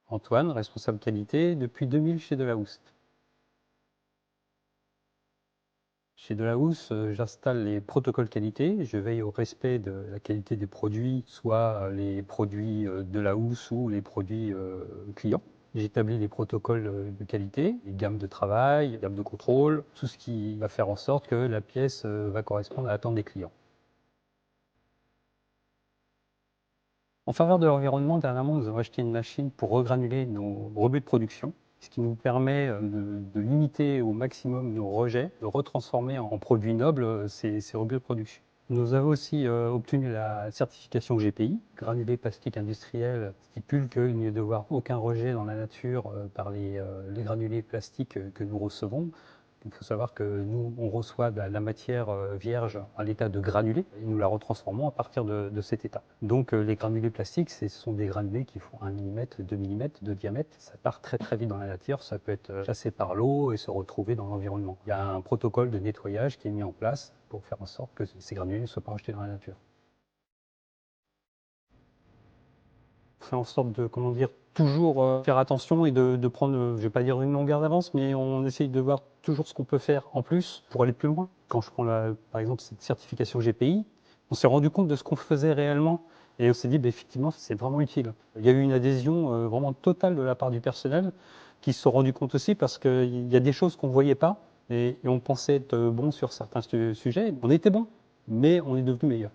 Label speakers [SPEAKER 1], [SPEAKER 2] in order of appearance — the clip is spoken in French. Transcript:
[SPEAKER 1] Antoine, responsable qualité depuis 2000 chez Delahousse. Chez Delahousse, j'installe les protocoles qualité, je veille au respect de la qualité des produits, soit les produits Delahousse ou les produits clients. J'établis les protocoles de qualité, les gammes de travail, les gammes de contrôle, tout ce qui va faire en sorte que la pièce va correspondre à l'attente des clients. En faveur de l'environnement, dernièrement, nous avons acheté une machine pour regranuler nos rebuts de production, ce qui nous permet de limiter au maximum nos rejets, de retransformer en produits nobles ces rebuts de production. Nous avons aussi obtenu la certification GPI. Granulés plastique industriel stipule qu'il n'y doit y avoir aucun rejet dans la nature par les granulés plastiques que nous recevons. Il faut savoir que nous, on reçoit de la matière vierge à l'état de granulés et nous la retransformons à partir de cet état. Donc les granulés plastiques, ce sont des granulés qui font 1 mm, 2 mm de diamètre. Ça part très très vite dans la nature, ça peut être chassé par l'eau et se retrouver dans l'environnement. Il y a un protocole de nettoyage qui est mis en place pour faire en sorte que ces granulés ne soient pas rejetés dans la nature. Faire en sorte de, comment dire, toujours faire attention et de prendre, je vais pas dire une longueur d'avance, mais on essaye de voir toujours ce qu'on peut faire en plus pour aller plus loin. Quand je prends par exemple cette certification GPI, on s'est rendu compte de ce qu'on faisait réellement et on s'est dit, bah, effectivement, c'est vraiment utile. Il y a eu une adhésion vraiment totale de la part du personnel qui se sont rendus compte aussi parce qu'il y a des choses qu'on ne voyait pas et on pensait être bon sur certains sujets. On était bon, mais on est devenu meilleur.